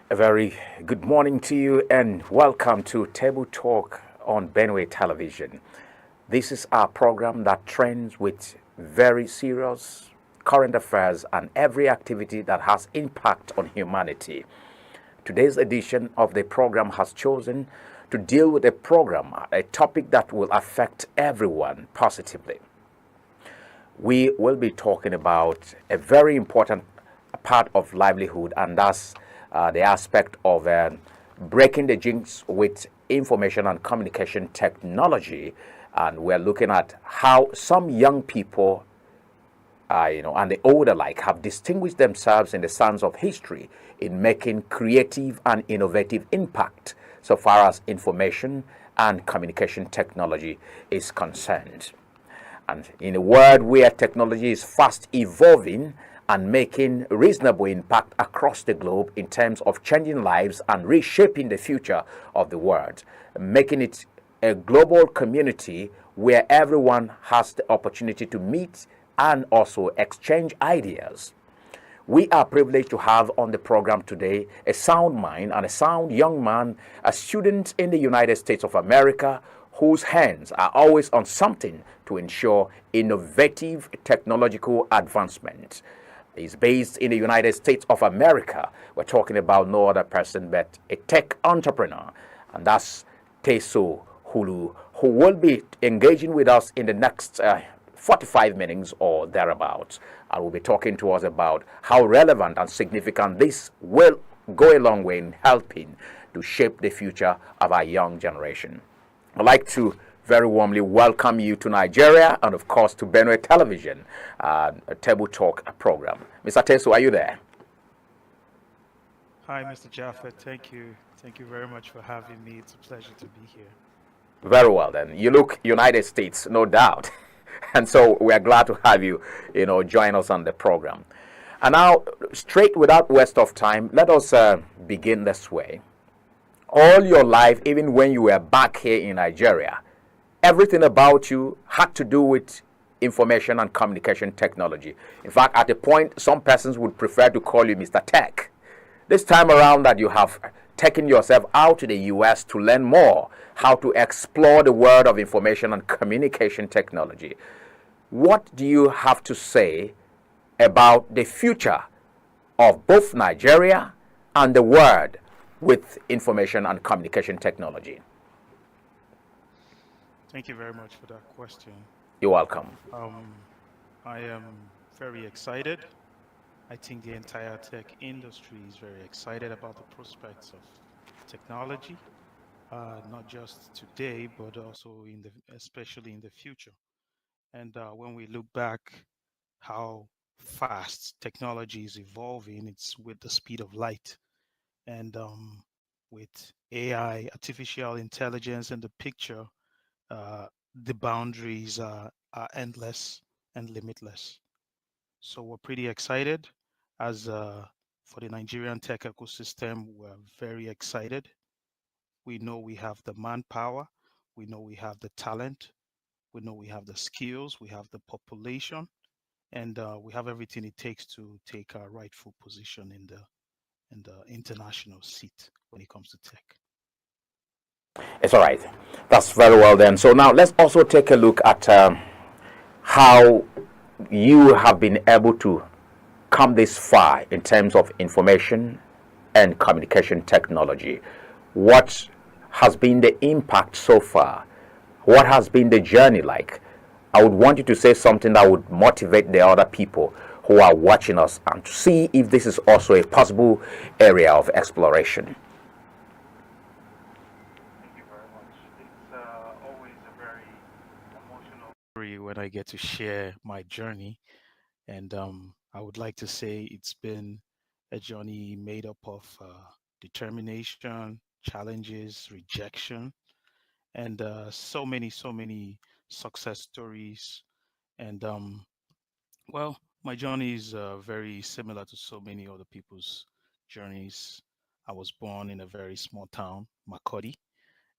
A very good morning to you and welcome to Table Talk on Benue Television. This is our program that trends with very serious current affairs and every activity that has impact on humanity. Today's edition of the program has chosen to deal with a topic that will affect everyone positively. We will be talking about a very important part of livelihood, and that's the aspect of breaking the jinx with information and communication technology. And we're looking at how some young people, and the older alike, have distinguished themselves in the sands of history in making creative and innovative impact so far as information and communication technology is concerned. And in a world where technology is fast evolving and making reasonable impact across the globe in terms of changing lives and reshaping the future of the world, making it a global community where everyone has the opportunity to meet and also exchange ideas. We are privileged to have on the program today a sound mind and a sound young man, a student in the United States of America, whose hands are always on something to ensure innovative technological advancement. He's based in the United States of America. We're talking about no other person but a tech entrepreneur, and that's Tersoo Hulugh, who will be engaging with us in the next 45 minutes or thereabouts. And will be talking to us about how relevant and significant this will go a long way in helping to shape the future of our young generation. I'd like to very warmly welcome you to Nigeria and, of course, to Benue Television, a Table Talk program. Mr. Tersoo, are you there? Hi, Mr. Jaffa. Thank you. Thank you very much for having me. It's a pleasure to be here. Very well, then. You look United States, no doubt. And so we are glad to have you, join us on the program. And now, straight without waste of time, let us begin this way. All your life, even when you were back here in Nigeria, everything about you had to do with information and communication technology. In fact, at a point, some persons would prefer to call you Mr. Tech. This time around that you have taken yourself out to the US to learn more how to explore the world of information and communication technology. What do you have to say about the future of both Nigeria and the world with information and communication technology? Thank you very much for that question. You're welcome. I am very excited. I think the entire tech industry is very excited about the prospects of technology, not just today, but also especially in the future. And when we look back how fast technology is evolving, it's with the speed of light. And with AI, artificial intelligence in the picture, uh, the boundaries are endless and limitless. So we're pretty excited as for the Nigerian tech ecosystem. We're very excited. We know we have the manpower. We know we have the talent. We know we have the skills. We have the population, and we have everything it takes to take our rightful position in the international seat when it comes to tech. It's all right. That's very well then. So now let's also take a look at how you have been able to come this far in terms of information and communication technology. What has been the impact so far? What has been the journey like? I would want you to say something that would motivate the other people who are watching us and to see if this is also a possible area of exploration. when I get to share my journey. And I would like to say it's been a journey made up of determination, challenges, rejection, and so many success stories. And well, my journey is very similar to so many other people's journeys. I was born in a very small town, Makodi,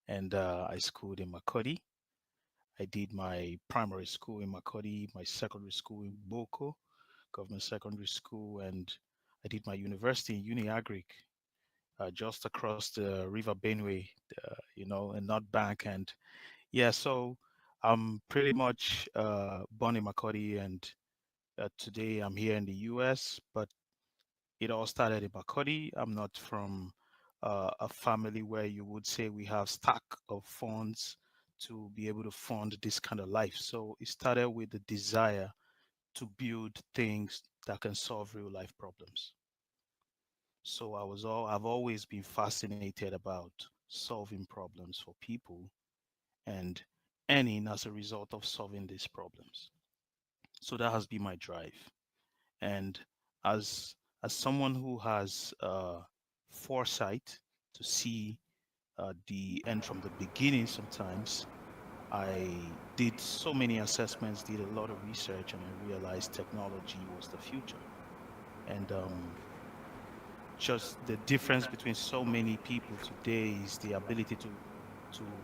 and I schooled in Makodi. I did my primary school in Makodi, my secondary school in Boko, government secondary school, and I did my university in Uni Agric, just across the River Benue, in North Bank. And yeah, so I'm pretty much born in Makodi, and today I'm here in the US, but it all started in Makodi. I'm not from a family where you would say we have stack of funds to be able to fund this kind of life. So it started with the desire to build things that can solve real life problems. So I've always been fascinated about solving problems for people and earning as a result of solving these problems. So that has been my drive. And as as someone who has foresight to see the end from the beginning, sometimes I did so many assessments, did a lot of research, and I realized technology was the future. And just the difference between so many people today is the ability to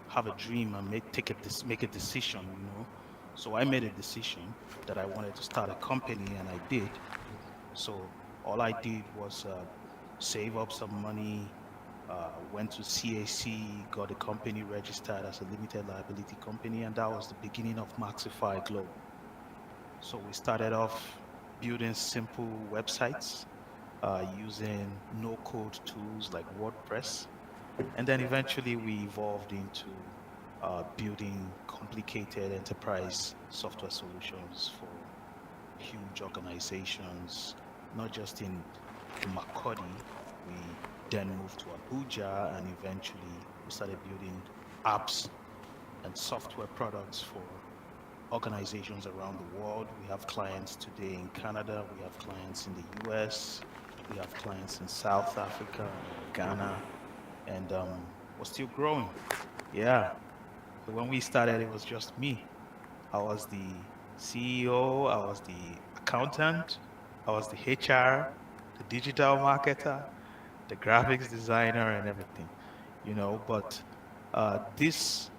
have a dream and make a decision. So I made a decision that I wanted to start a company, and I did. So all I did was save up some money, went to CAC, got the company registered as a limited liability company, and that was the beginning of Maxify Global. So we started off building simple websites using no-code tools like WordPress, and then eventually we evolved into building complicated enterprise software solutions for huge organizations, not just in Makodi. We then moved to Abuja, and eventually we started building apps and software products for organizations around the world. We have clients today in Canada, we have clients in the US, we have clients in South Africa and Ghana, and we're still growing. Yeah. So when we started, it was just me. I was the CEO, I was the accountant, I was the HR, the digital marketer, the graphics designer, and everything, But this,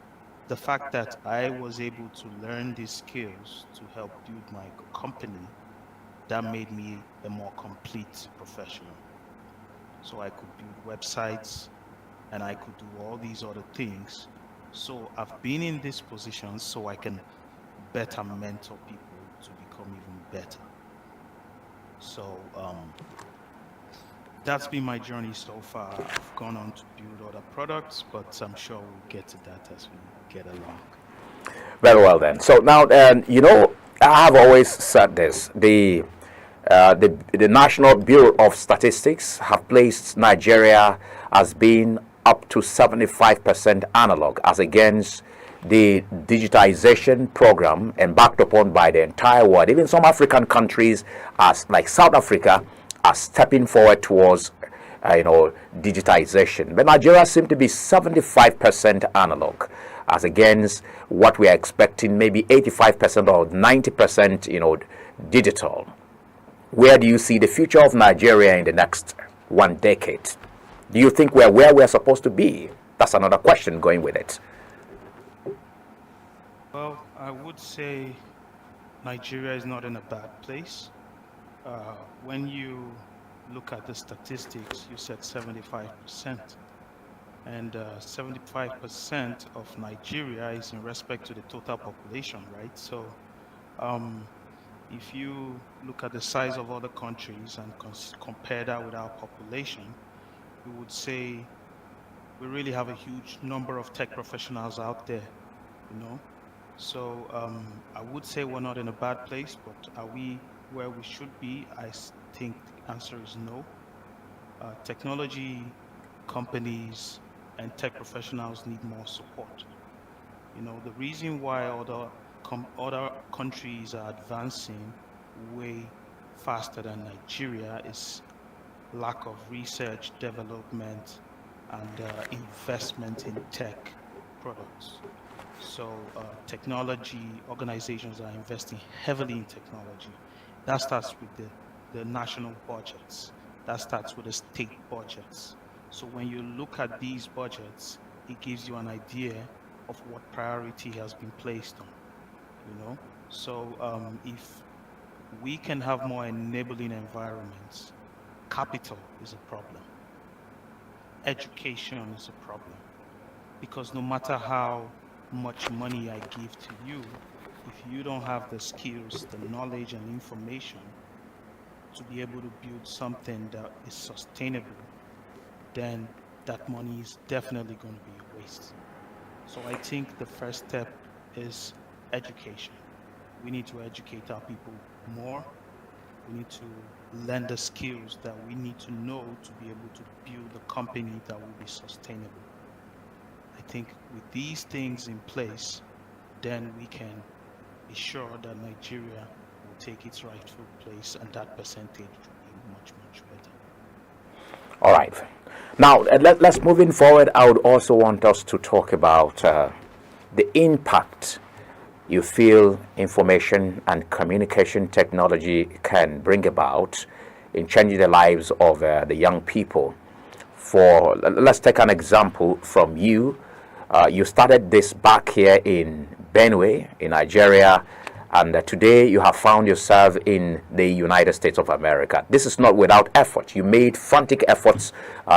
the fact that I was able to learn these skills to help build my company, that made me a more complete professional. So I could build websites and I could do all these other things. So I've been in this position so I can better mentor people to become even better. So that's been my journey so far. I've gone on to build other products, but I'm sure we'll get to that as we get along. Very well then. So now, I have always said this: the National Bureau of Statistics have placed Nigeria as being up to 75% analog, as against the digitization program embarked upon by the entire world. Even some African countries, as like South Africa, are stepping forward towards digitization. But Nigeria seems to be 75% analog, as against what we are expecting, maybe 85% or 90%, digital. Where do you see the future of Nigeria in the next 1 decade? Do you think we're where we're supposed to be? That's another question going with it. Well, I would say Nigeria is not in a bad place. When you look at the statistics, you said 75%, and 75% of Nigeria is in respect to the total population, right? So um, if you look at the size of other countries and compare that with our population, you would say we really have a huge number of tech professionals out there, you know? So I would say we're not in a bad place, but are we where we should be? Think the answer is no. Technology companies and tech professionals need more support. The reason why other other countries are advancing way faster than Nigeria is lack of research, development, and investment in tech products. So technology organizations are investing heavily in technology. That starts with the national budgets. That starts with the state budgets. So when you look at these budgets, it gives you an idea of what priority has been placed on, you know? So if we can have more enabling environments, capital is a problem. Education is a problem. Because no matter how much money I give to you, if you don't have the skills, the knowledge, and information to be able to build something that is sustainable, then that money is definitely going to be a waste. So I think the first step is education. We need to educate our people more. We need to learn the skills that we need to know to be able to build a company that will be sustainable. I think with these things in place, then we can be sure that Nigeria will take its rightful place and that percentage will be much, much better. All right. Now, let's moving forward. I would also want us to talk about the impact you feel information and communication technology can bring about in changing the lives of the young people. Let's take an example from you. You started this back here in Benue, in Nigeria, and today you have found yourself in the United States of America. This is not without effort. You made frantic efforts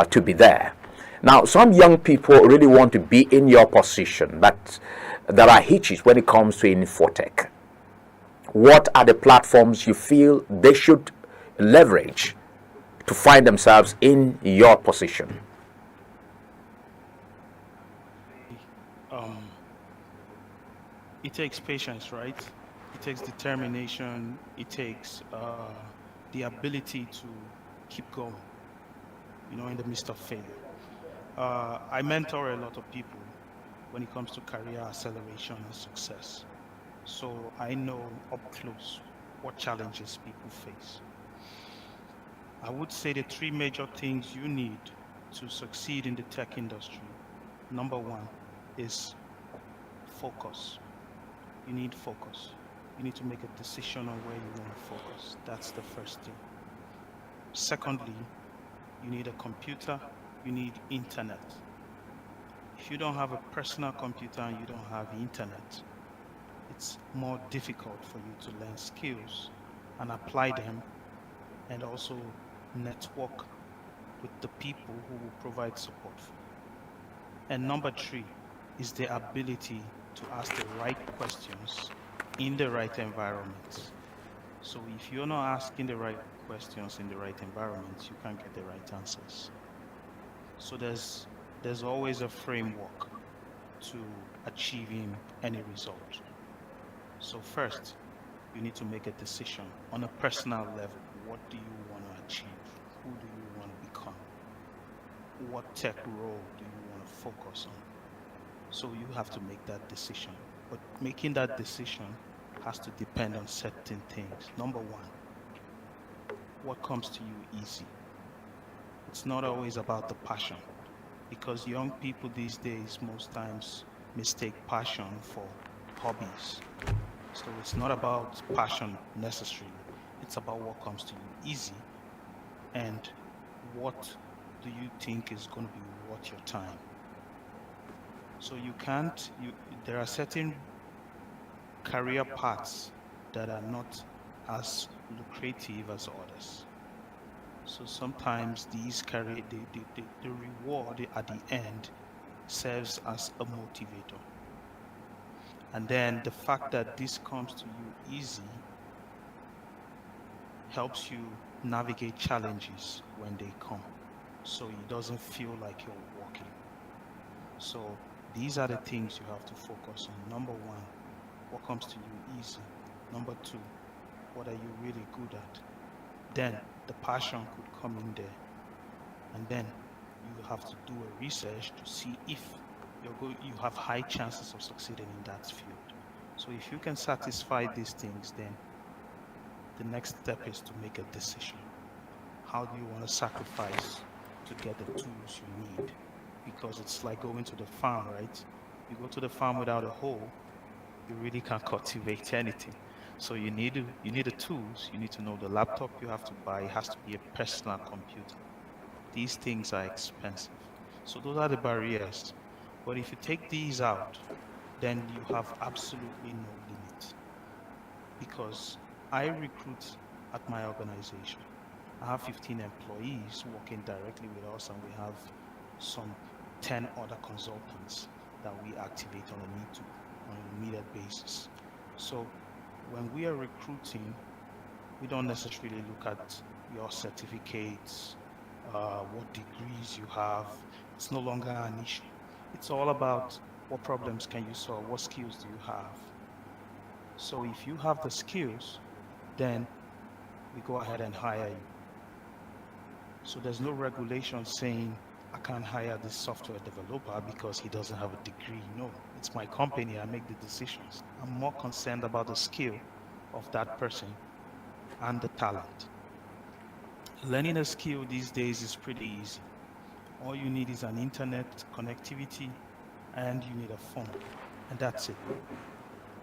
to be there. Now, some young people really want to be in your position, but there are hitches when it comes to infotech. What are the platforms you feel they should leverage to find themselves in your position? Um, it takes patience, right? It takes determination. It takes the ability to keep going, in the midst of failure. I mentor a lot of people when it comes to career acceleration and success. So I know up close what challenges people face. I would say the three major things you need to succeed in the tech industry. Number one is focus. You need focus. You need to make a decision on where you want to focus. That's the first thing. Secondly, you need a computer. You need internet. If you don't have a personal computer and you don't have internet, it's more difficult for you to learn skills and apply them and also network with the people who will provide support for you. And number three is the ability to ask the right questions in the right environments. So if you're not asking the right questions in the right environments, you can't get the right answers. So there's always a framework to achieving any result. So first, you need to make a decision on a personal level. What do you want to achieve? Who do you want to become? What tech role do you want to focus on? So you have to make that decision. But making that decision has to depend on certain things. Number one, what comes to you easy? It's not always about the passion, because young people these days most times mistake passion for hobbies. So it's not about passion necessarily. It's about what comes to you easy and what do you think is going to be worth your time. So there are certain career paths that are not as lucrative as others. So sometimes the reward at the end serves as a motivator. And then the fact that this comes to you easy helps you navigate challenges when they come. So it doesn't feel like you're walking. So these are the things you have to focus on. Number one, what comes to you easy? Number two, what are you really good at? Then the passion could come in there. And then you have to do a research to see if you have high chances of succeeding in that field. So if you can satisfy these things, then the next step is to make a decision. How do you want to sacrifice to get the tools you need? Because it's like going to the farm, right? You go to the farm without a hoe, you really can't cultivate anything. So you need the tools. You need to know the laptop you have to buy. It has to be a personal computer. These things are expensive. So those are the barriers. But if you take these out, then you have absolutely no limit. Because I recruit at my organization. I have 15 employees working directly with us, and we have some 10 other consultants that we activate on an immediate basis. So when we are recruiting, we don't necessarily look at your certificates, what degrees you have. It's no longer an issue. It's all about what problems can you solve, what skills do you have. So if you have the skills, then we go ahead and hire you. So there's no regulation saying I can't hire this software developer because he doesn't have a degree. No, it's my company. I make the decisions. I'm more concerned about the skill of that person and the talent. Learning a skill these days is pretty easy. All you need is an internet connectivity and you need a phone, and that's it.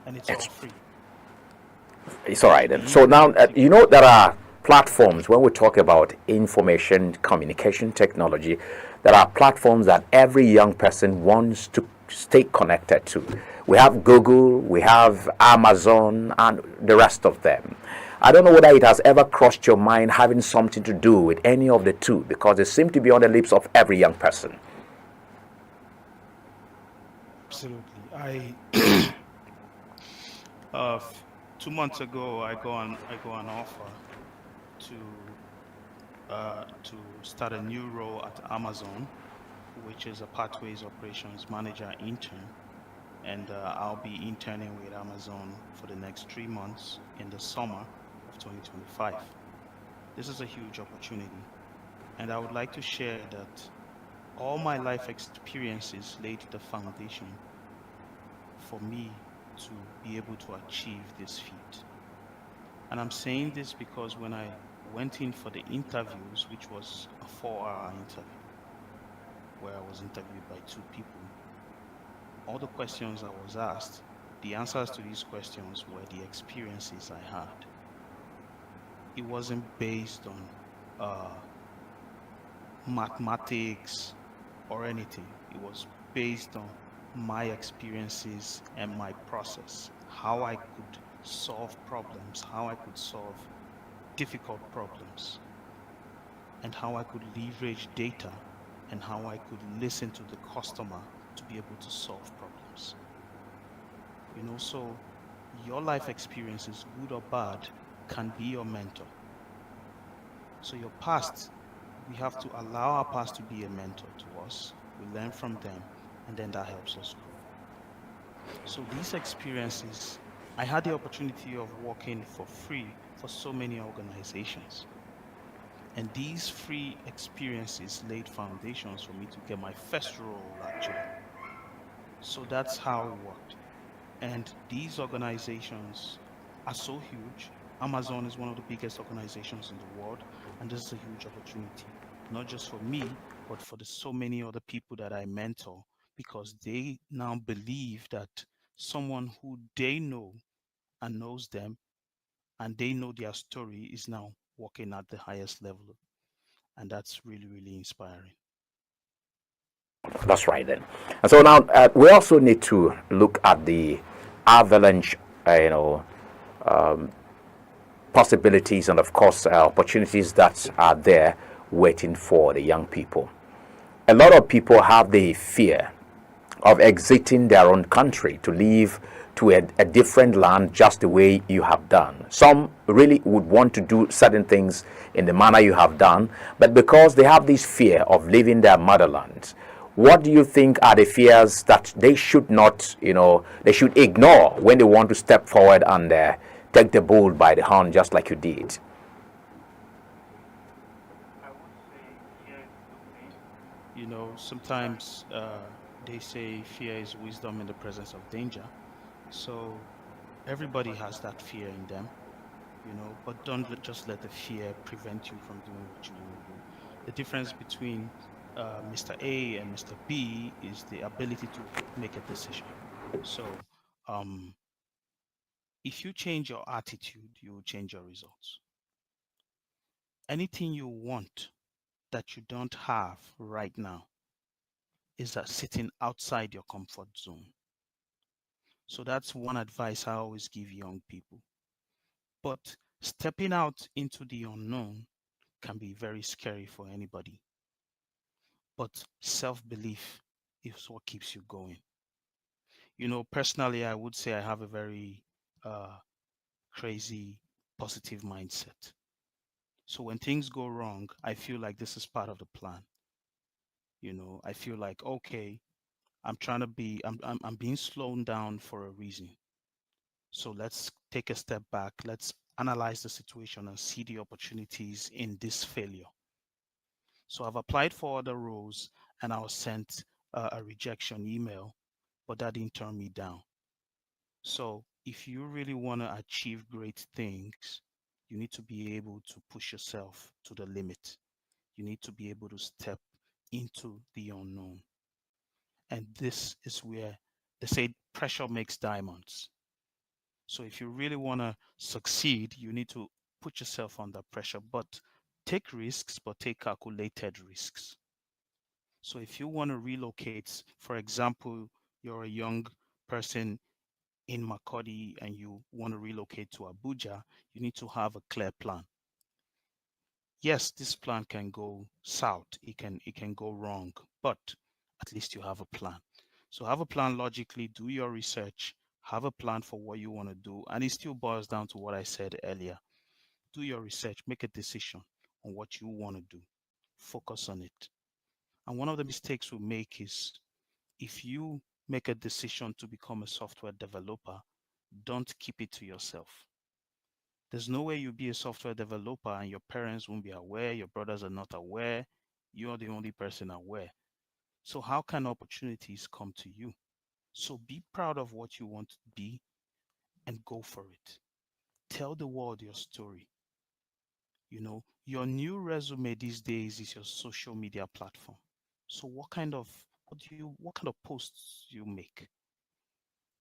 And it's all It's free. It's all right then. Being So now, creative. there are platforms when we talk about information communication technology. There are platforms that every young person wants to stay connected to. We have Google, we have Amazon, and the rest of them. I don't know whether it has ever crossed your mind having something to do with any of the two because they seem to be on the lips of every young person. Absolutely. Uh, 2 months ago, I go on offer to to start a new role at Amazon, which is a Pathways Operations Manager intern, and I'll be interning with Amazon for the next 3 months in the summer of 2025. This is a huge opportunity, and I would like to share that all my life experiences laid the foundation for me to be able to achieve this feat. And I'm saying this because when I went in for the interviews, which was a 4-hour interview, where I was interviewed by two people, all the questions I was asked, the answers to these questions were the experiences I had. It wasn't based on uh, mathematics or anything. It was based on my experiences and my process, how I could solve problems, how I could solve difficult problems, and how I could leverage data and how I could listen to the customer to be able to solve problems. So your life experiences, good or bad, can be your mentor. So your past, we have to allow our past to be a mentor to us. We learn from them, and then that helps us grow. So these experiences, I had the opportunity of working for free for so many organizations. And these free experiences laid foundations for me to get my first role, actually. So that's how it worked. And these organizations are so huge. Amazon is one of the biggest organizations in the world, and this is a huge opportunity, not just for me, but for the so many other people that I mentor, because they now believe that someone who they know and knows them and they know their story is now working at the highest level. And that's really, really inspiring. That's right then. And so now we also need to look at the avalanche, possibilities and of course opportunities that are there waiting for the young people. A lot of people have the fear of exiting their own country to live to a different land just the way you have done. Some really would want to do certain things in the manner you have done, but because they have this fear of leaving their motherland, what do you think are the fears that they should not, they should ignore when they want to step forward and take the bull by the horn just like you did? I would say fear is a good thing. Sometimes they say fear is wisdom in the presence of danger. So Everybody has that fear in them, but don't just let the fear prevent you from doing what you want to do. The difference between Mr. A and Mr. B is the ability to make a decision. So, um, if you change your attitude, you will change your results. Anything you want that you don't have right now is that sitting outside your comfort zone. So that's one advice I always give young people. But stepping out into the unknown can be very scary for anybody. But self belief is what keeps you going. Personally, I would say I have a very uh, crazy positive mindset. So when things go wrong, I feel like this is part of the plan. I feel like, okay, I'm being slowed down for a reason. So let's take a step back. Let's analyze the situation and see the opportunities in this failure. So I've applied for other roles and I was sent a rejection email, but that didn't turn me down. So if you really want to achieve great things, you need to be able to push yourself to the limit. You need to be able to step into the unknown. And this is where they say pressure makes diamonds. So if you really want to succeed, you need to put yourself under pressure, but take risks, but take calculated risks. So if you want to relocate, for example, you're a young person in Makodi and you want to relocate to Abuja, you need to have a clear plan. Yes, this plan can go south, it can go wrong, but at least you have a plan. So have a plan logically, do your research, have a plan for what you want to do, and it still boils down to what I said earlier. Do your research, make a decision on what you want to do. Focus on it. And one of the mistakes we make is if you make a decision to become a software developer, don't keep it to yourself. There's no way you'll be a software developer and your parents won't be aware, your brothers are not aware, you're the only person aware. So, how can opportunities come to you? So, be proud of what you want to be and go for it. Tell the world your story. Your new resume these days is your social media platform. So, what kind of posts you make?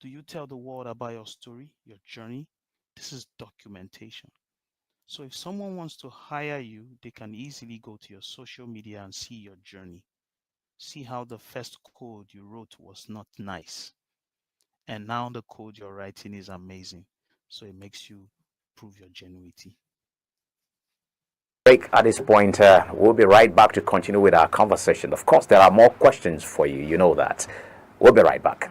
Do you tell the world about your story, your journey? This is documentation. So if someone wants to hire you, they can easily go to your social media and see your journey. See how the first code you wrote was not nice. And now the code you're writing is amazing. So it makes you prove your genuinity. Break at this point. We'll be right back to continue with our conversation. Of course, there are more questions for you. You know that. We'll be right back.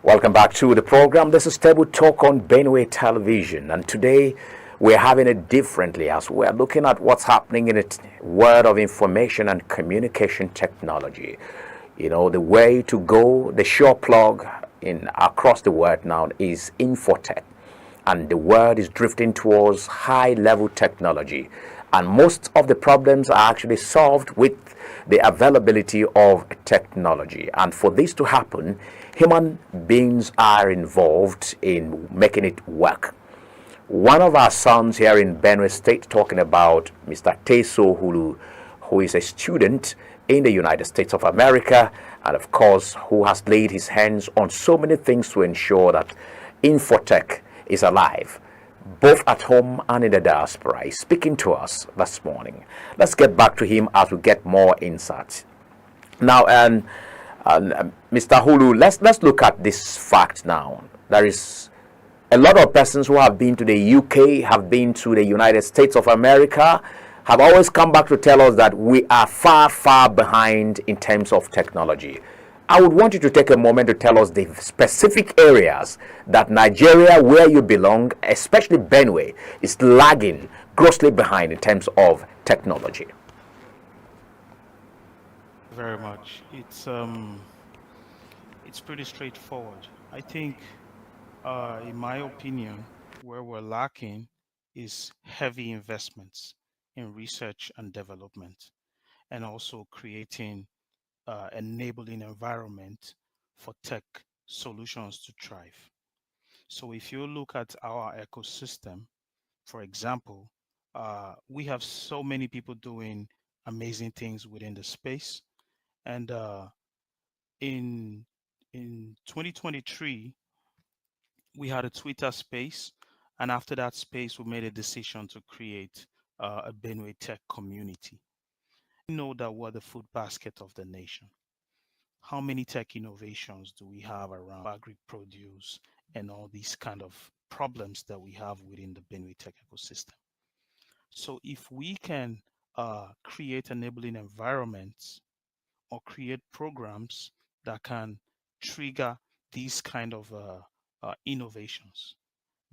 Welcome back to the program. This is Table Talk on Benue Television, and today we're having it differently as we're looking at what's happening in the world of information and communication technology. The way to go, the sure plug in across the world now is infotech, and the world is drifting towards high-level technology, and most of the problems are actually solved with the availability of technology. And for this to happen, human beings are involved in making it work. One of our sons here in Benue State, talking about Mr. Tersoo Hulugh, who is a student in the United States of America, and of course, who has laid his hands on so many things to ensure that infotech is alive, both at home and in the diaspora. He's speaking to us this morning. Let's get back to him as we get more insights. Now, Mr. Hulugh, let's look at this fact now. There is a lot of persons who have been to the UK, have been to the United States of America, have always come back to tell us that we are far, far behind in terms of technology. I would want you to take a moment to tell us the specific areas that Nigeria, where you belong, especially Benue, is lagging grossly behind in terms of technology. Very much. It's pretty straightforward. I think, in my opinion, where we're lacking is heavy investments in research and development, and also creating enabling environment for tech solutions to thrive. So if you look at our ecosystem, for example, we have so many people doing amazing things within the space. And in in 2023, we had a Twitter space, and after that space, we made a decision to create a Benue tech community. We know that we're the food basket of the nation. How many tech innovations do we have around agri produce and all these kind of problems that we have within the Benue tech ecosystem? So if we can create enabling environments or create programs that can trigger these kind of innovations,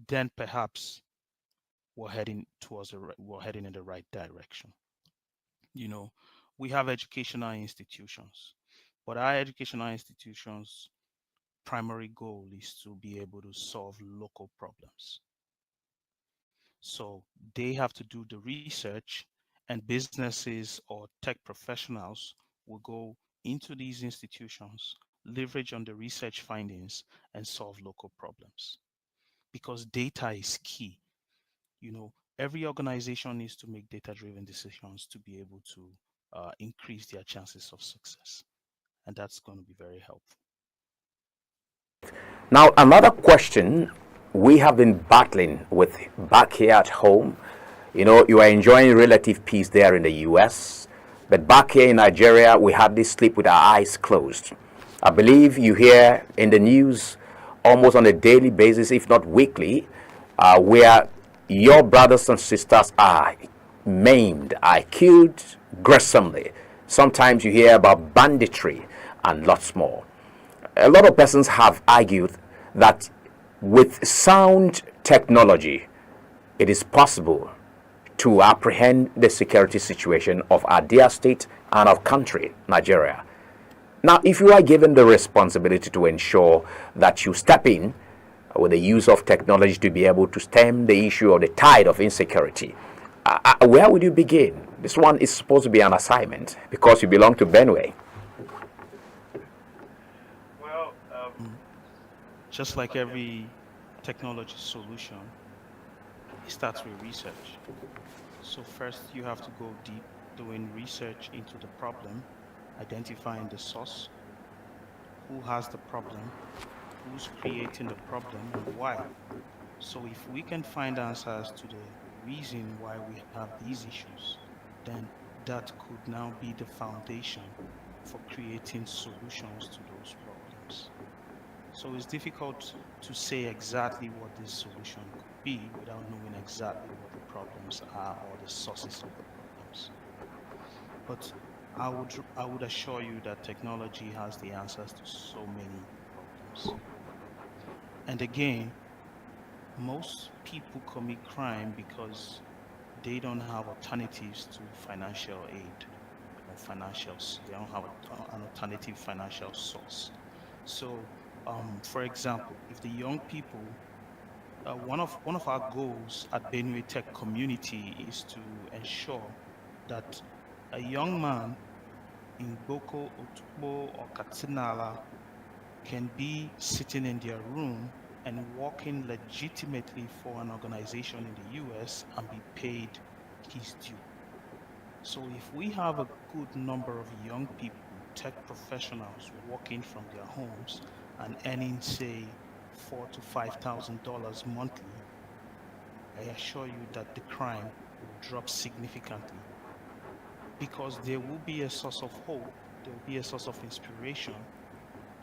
then perhaps we're heading in the right direction. You know, we have educational institutions, but our educational institutions' primary goal is to be able to solve local problems. So they have to do the research, and businesses or tech professionals will go into these institutions, leverage on the research findings, and solve local problems. Because data is key. Every organization needs to make data-driven decisions to be able to increase their chances of success, and that's going to be very helpful. Now, another question we have been battling with back here at home. You are enjoying relative peace there in the US, but back here in Nigeria, we hardly sleep with our eyes closed. I believe you hear in the news almost on a daily basis, if not weekly, where your brothers and sisters are maimed, are killed gruesomely. Sometimes you hear about banditry and lots more. A lot of persons have argued that with sound technology, it is possible to apprehend the security situation of our dear state and of country, Nigeria. Now, if you are given the responsibility to ensure that you step in with the use of technology to be able to stem the issue of the tide of insecurity, where would you begin? This one is supposed to be an assignment because you belong to Benue. Well, just like every technology solution, it starts with research. So first you have to go deep doing research into the problem, identifying the source, who has the problem, who's creating the problem, and why. So if we can find answers to the reason why we have these issues, then that could now be the foundation for creating solutions to those problems. So it's difficult to say exactly what this solution could be without knowing exactly what the problems are or the sources of the problems. But I would assure you that technology has the answers to so many problems. And again, most people commit crime because they don't have alternatives to financial aid or they don't have an alternative financial source. So, for example, if the young people, one of our goals at Benue Tech Community is to ensure that a young man in Boko, Otukbo, or Katsinala can be sitting in their room and working legitimately for an organization in the US and be paid his due. So if we have a good number of young people, tech professionals working from their homes and earning, say, $4,000 to $5,000 monthly, I assure you that the crime will drop significantly because there will be a source of hope, there will be a source of inspiration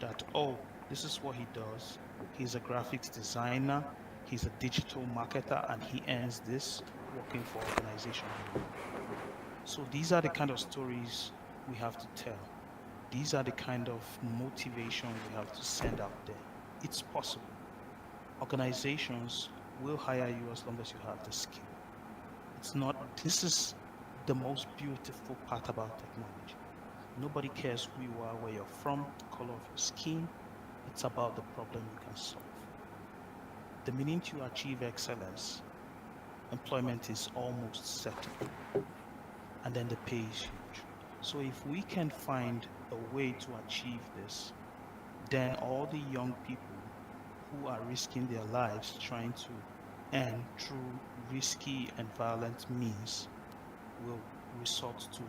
that, oh, this is what he does. He's a graphics designer. He's a digital marketer and he earns this working for organization he works. So these are the kind of stories we have to tell. These are the kind of motivation we have to send out there. It's possible. Organizations will hire you as long as you have the skill. It's not, this is the most beautiful part about technology. Nobody cares who you are, where you're from, the color of your skin. It's about the problem you can solve. The minute you achieve excellence, employment is almost certain, and then the pay is huge. So if we can find a way to achieve this, then all the young people who are risking their lives trying to earn through risky and violent means will resort to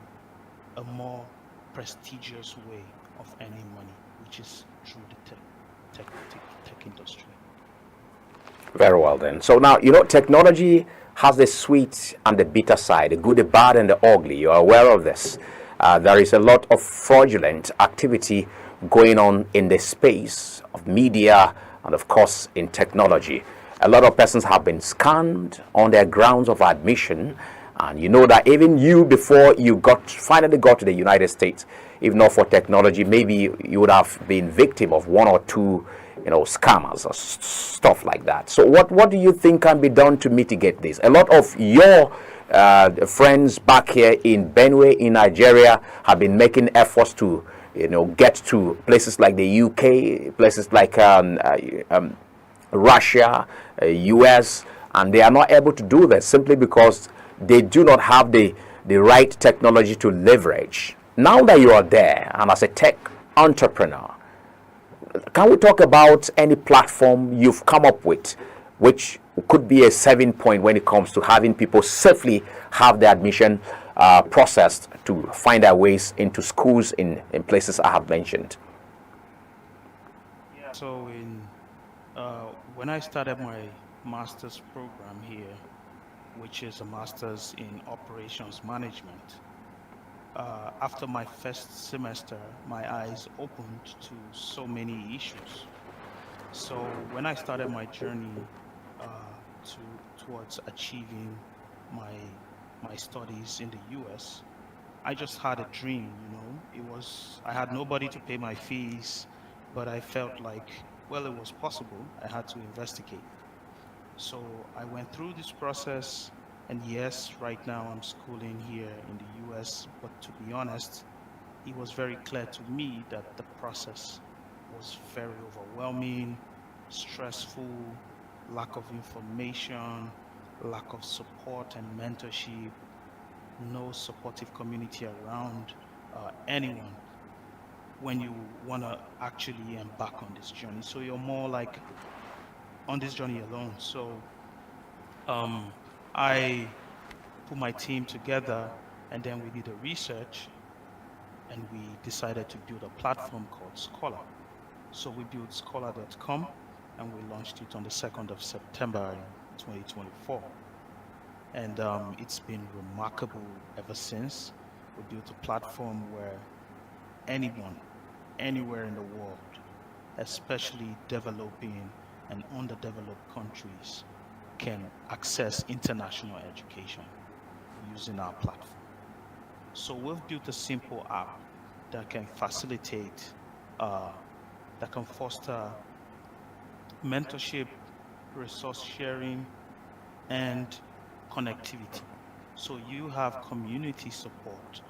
a more prestigious way of earning money, which is through the tech industry. Very well then. So now, technology has the sweet and the bitter side, the good, the bad, and the ugly. You're aware of this. There is a lot of fraudulent activity going on in the space of media and, of course, in technology. A lot of persons have been scammed on their grounds of admission. And you know that even you, before you finally got to the United States, if not for technology, maybe you would have been victim of one or two, scammers or stuff like that. So what do you think can be done to mitigate this? A lot of your friends back here in Benue, in Nigeria, have been making efforts to, get to places like the UK, places like Russia, US, and they are not able to do this simply because they do not have the right technology to leverage. Now that you are there and as a tech entrepreneur, can we talk about any platform you've come up with which could be a saving point when it comes to having people safely have their admission processed to find their ways into schools in places I have mentioned? Yeah. So when I started my master's program here, which is a master's in operations management, after my first semester, my eyes opened to so many issues. So when I started my journey towards achieving my my studies in the US, I just had a dream, I had nobody to pay my fees, but I felt like, well, it was possible. I had to investigate. So I went through this process, and yes, right now I'm schooling here in the US, but to be honest, it was very clear to me that the process was very overwhelming, stressful, lack of information, lack of support and mentorship, no supportive community around anyone when you want to actually embark on this journey. So you're more like on this journey alone. So um, I put my team together, and then we did a research, and we decided to build a platform called Scholar. So we built scholar.com, and we launched it on the 2nd of September in 2024. And it's been remarkable ever since. We built a platform where anyone, anywhere in the world, especially developing and underdeveloped countries, can access international education using our platform. So we've built a simple app that can facilitate, uh, that can foster mentorship, resource sharing, and connectivity. So you have community support,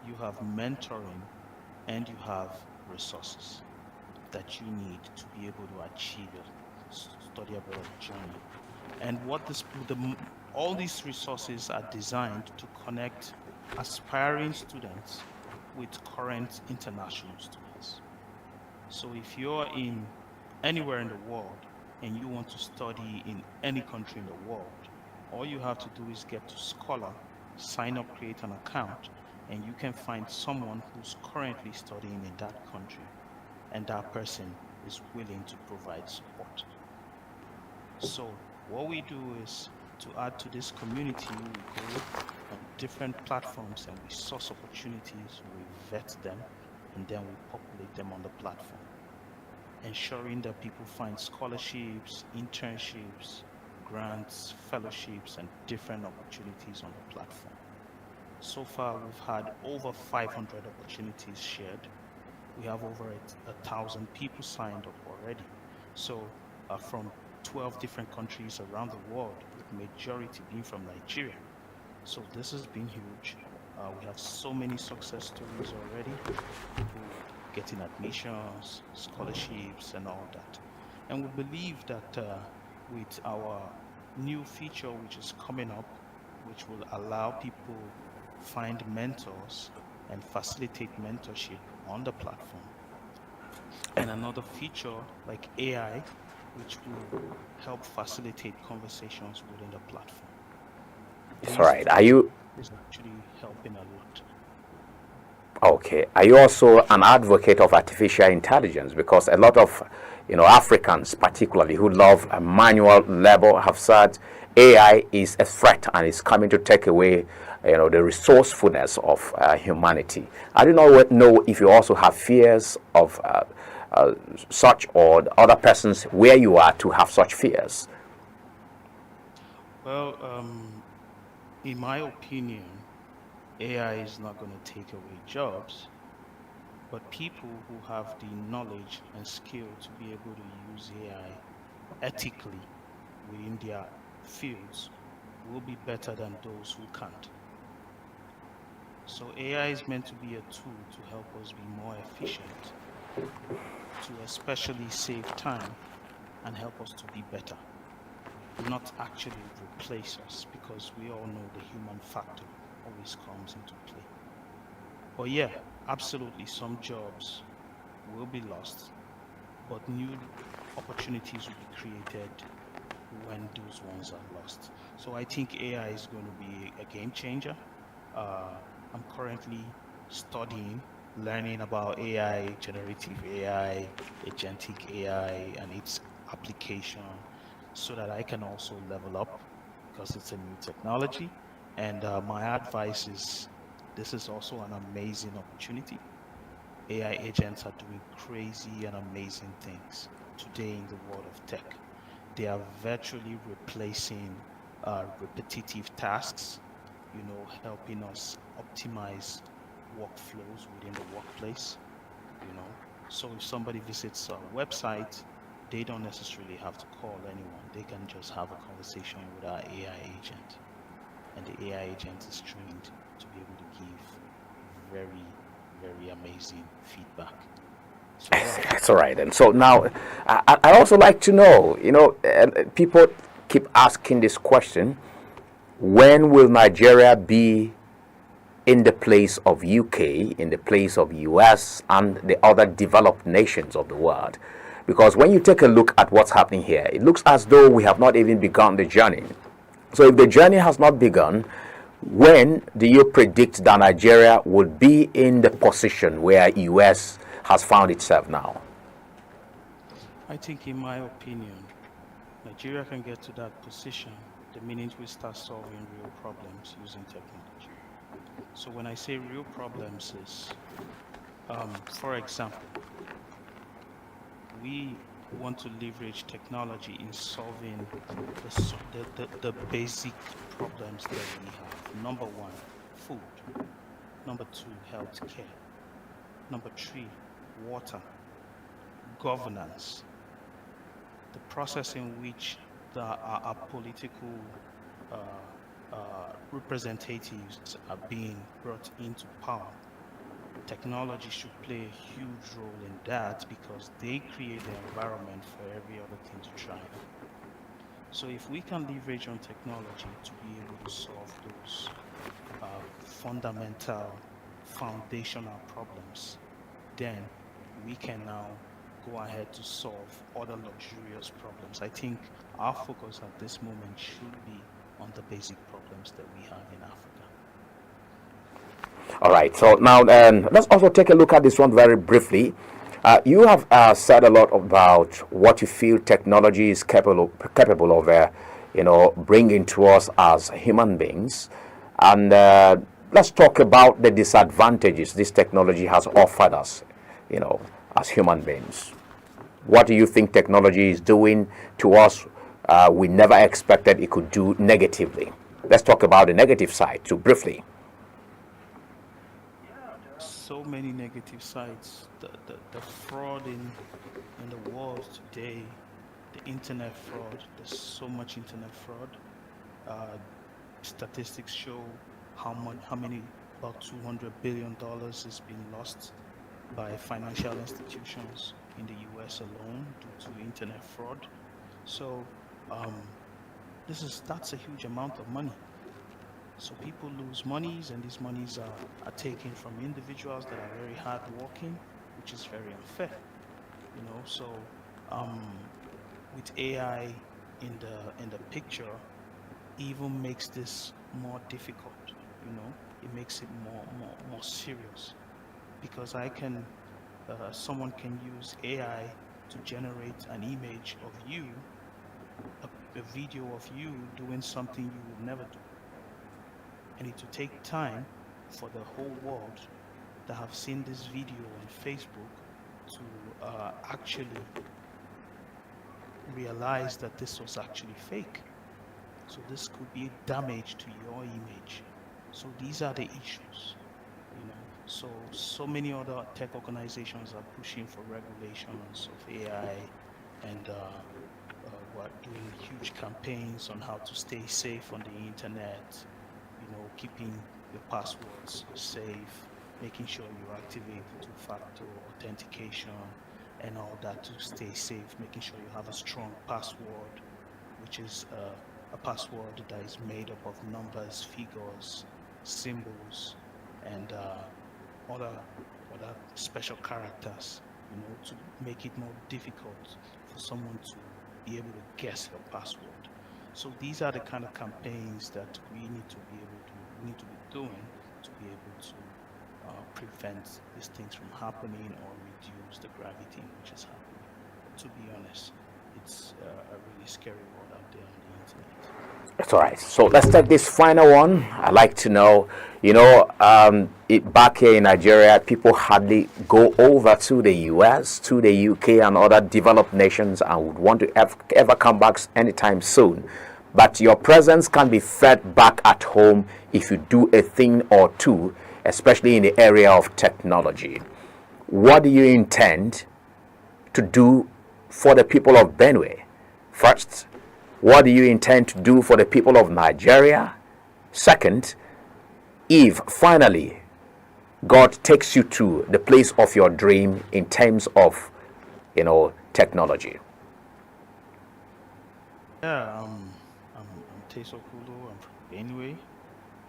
you have mentoring, and you have resources that you need to be able to achieve your study abroad journey. And all these resources are designed to connect aspiring students with current international students. So if you're in anywhere in the world and you want to study in any country in the world, all you have to do is get to Scholar, sign up, create an account, and you can find someone who's currently studying in that country, and that person is willing to provide support. So what we do is, to add to this community, we go on different platforms and we source opportunities, we vet them, and then we populate them on the platform, ensuring that people find scholarships, internships, grants, fellowships, and different opportunities on the platform. So far, we've had over 500 opportunities shared. We have over 1,000 people signed up already. So from 12 different countries around the world, with majority being from Nigeria. So this has been huge. We have so many success stories already, people getting admissions, scholarships, and all that. And we believe that with our new feature which is coming up, which will allow people find mentors and facilitate mentorship on the platform, and another feature like AI, which will help facilitate conversations within the platform. That's right. Are you Is actually helping a lot. okay? Are you also an advocate of artificial intelligence? Because a lot of Africans, particularly who love manual labor, have said AI is a threat and is coming to take away the resourcefulness of humanity. I do not know if you also have fears of such, or other persons where you are to have such fears. Well, in my opinion, AI is not going to take away jobs, but people who have the knowledge and skill to be able to use AI ethically within their fields will be better than those who can't. So AI is meant to be a tool to help us be more efficient, to especially save time and help us to be better, not actually replace us, because we all know the human factor always comes into play. But yeah, absolutely, some jobs will be lost, but new opportunities will be created when those ones are lost. So I think AI is going to be a game changer. I'm currently studying, learning about AI, generative AI, agentic AI, and its application, so that I can also level up, because it's a new technology. And my advice is, this is also an amazing opportunity. AI agents are doing crazy and amazing things today in the world of tech. They are virtually replacing repetitive tasks, helping us optimize workflows within the workplace, you know. So if somebody visits our website, they don't necessarily have to call anyone. They can just have a conversation with our AI agent. And the AI agent is trained to be able to give very, very amazing feedback. So yeah. That's all right. And so now, I also like to know, people keep asking this question: when will Nigeria be in the place of UK, in the place of US, and the other developed nations of the world? Because when you take a look at what's happening here, it looks as though we have not even begun the journey. So if the journey has not begun, when do you predict that Nigeria will be in the position where US has found itself now? I think, in my opinion, Nigeria can get to that position the minute we start solving real problems using technology. So when I say real problems is, for example, we want to leverage technology in solving the basic problems that we have. Number one, food. Number two, healthcare. Number three, water. Governance. The process in which our political representatives are being brought into power. Technology should play a huge role in that, because they create the environment for every other thing to thrive. So if we can leverage on technology to be able to solve those fundamental, foundational problems, then we can now go ahead to solve other luxurious problems. I think our focus at this moment should be on the basic problems that we have in Africa. All right. So now let's also take a look at this one very briefly. You have said a lot about what you feel technology is capable of, bringing to us as human beings. And let's talk about the disadvantages this technology has offered us, as human beings. What do you think technology is doing to us we never expected it could do negatively. Let's talk about the negative side too briefly. So many negative sides. The fraud in the world today, the internet fraud. There's so much internet fraud. Uh, Statistics show how many about $200 billion is being lost by financial institutions in the US alone due to internet fraud. So um, that's a huge amount of money. So people lose monies, and these monies are taken from individuals that are very hardworking, which is very unfair. So um, with AI in the picture, even makes this more difficult. It makes it more serious, because someone can use AI to generate an image of you, a video of you doing something you would never do, and it will take time for the whole world that have seen this video on Facebook to actually realize that this was actually fake. So this could be damage to your image. So these are the issues. So many other tech organizations are pushing for regulations of AI, and we're doing huge campaigns on how to stay safe on the internet, keeping your passwords safe, making sure you activate two-factor authentication and all that to stay safe, making sure you have a strong password, which is a password that is made up of numbers, figures, symbols, and other other special characters, to make it more difficult for someone to be able to guess your password. So these are the kind of campaigns that we need to be doing to be able to prevent these things from happening or reduce the gravity in which is happening. But to be honest, it's a really scary world out there on the internet. That's all right. So let's take this final one. I'd like to know, back here in Nigeria, people hardly go over to the US, to the UK, and other developed nations and would want to ever come back anytime soon. But your presence can be felt back at home if you do a thing or two, especially in the area of technology. What do you intend to do for the people of Benue? First, what do you intend to do for the people of Nigeria? Second, if finally God takes you to the place of your dream in terms of, technology. Yeah, I'm Tersoo Hulugh. I'm from Benue,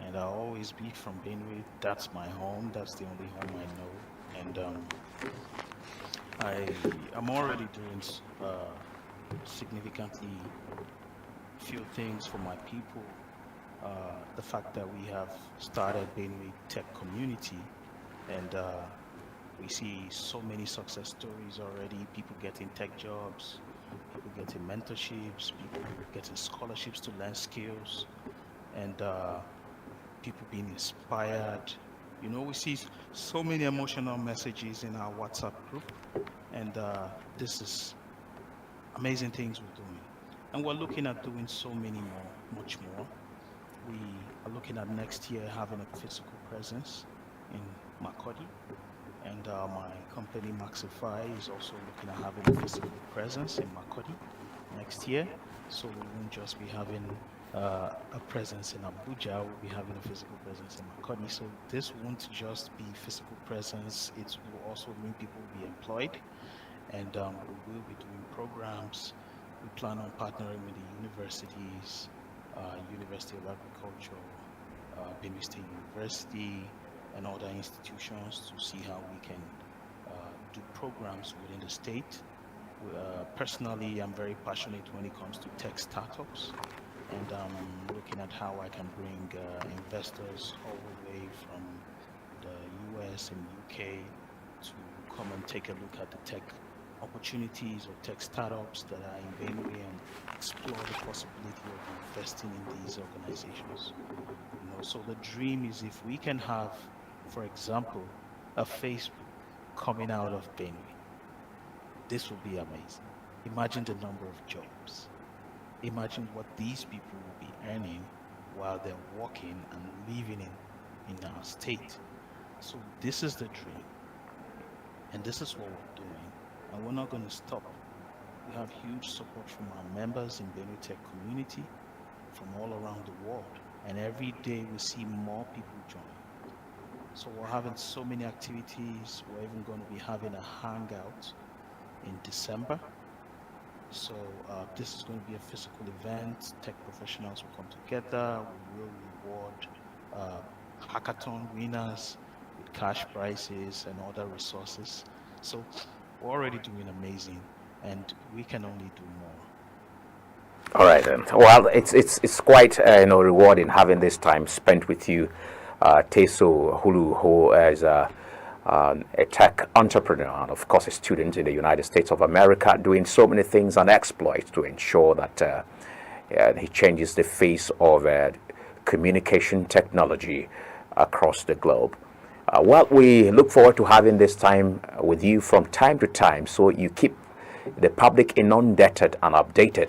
and I'll always be from Benue. That's my home. That's the only home I know. And I'm already doing significantly few things for my people. The fact that we have started Benue Tech Community, and we see so many success stories already. People getting tech jobs, people getting mentorships, people getting scholarships to learn skills, and people being inspired. We see so many emotional messages in our WhatsApp group, and this is amazing things we're doing. And we're looking at doing so many more, much more. We are looking at next year having a physical presence in Makodi, and my company Maxify is also looking at having a physical presence in Makodi next year. So we won't just be having a presence in Abuja, we'll be having a physical presence in Makodi. So this won't just be physical presence, it will also mean people will be employed, and we will be doing programs. We plan on partnering with the universities, University of Agriculture, Benue State University, and other institutions to see how we can do programs within the state. Personally, I'm very passionate when it comes to tech startups, and I'm looking at how I can bring investors all the way from the US and UK to come and take a look at the tech opportunities or tech startups that are in Benue and explore the possibility of investing in these organizations. So the dream is, if we can have, for example, a Facebook coming out of Benue, this will be amazing. Imagine the number of jobs. Imagine what these people will be earning while they're working and living in our state. So this is the dream, and this is what we're doing, and we're not going to stop. We have huge support from our members in Benue Tech community from all around the world, and every day we see more people join. So we're having so many activities. We're even going to be having a hangout in December. So this is going to be a physical event. Tech professionals will come together. We will reward hackathon winners with cash prizes and other resources. So we're already doing amazing, and we can only do more. All right then. Well, it's quite rewarding having this time spent with you, Tersoo Hulugh, who is a tech entrepreneur and of course a student in the United States of America, doing so many things and exploits to ensure that he changes the face of communication technology across the globe. Well, we look forward to having this time with you from time to time, so you keep the public inundated and updated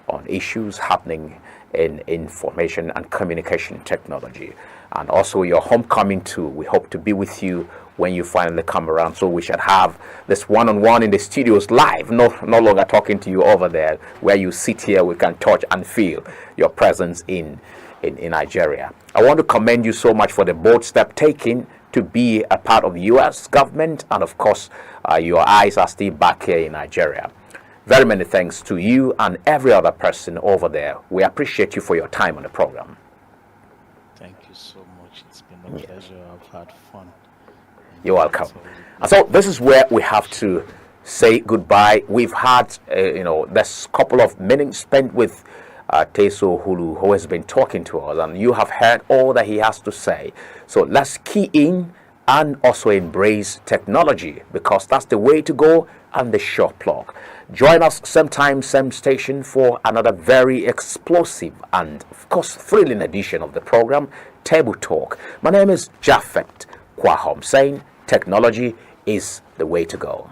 on issues happening in information and communication technology. And also your homecoming too. We hope to be with you when you finally come around, so we should have this one-on-one in the studios live, no longer talking to you over there where you sit here. We can touch and feel your presence in Nigeria. I want to commend you so much for the bold step taken to be a part of the U.S. government, and of course your eyes are still back here in Nigeria. Very many thanks to you and every other person over there. We appreciate you for your time on the program. Thank you so much. It's been a pleasure. I've had fun. You're welcome. And so this is where we have to say goodbye. We've had, this couple of minutes spent with Tersoo Hulugh, who has been talking to us, and you have heard all that he has to say. So let's key in and also embrace technology, because that's the way to go and the sure plug. Join us same time, same station for another very explosive and of course thrilling edition of the program, Table Talk. My name is Japhet Kwahom, saying technology is the way to go.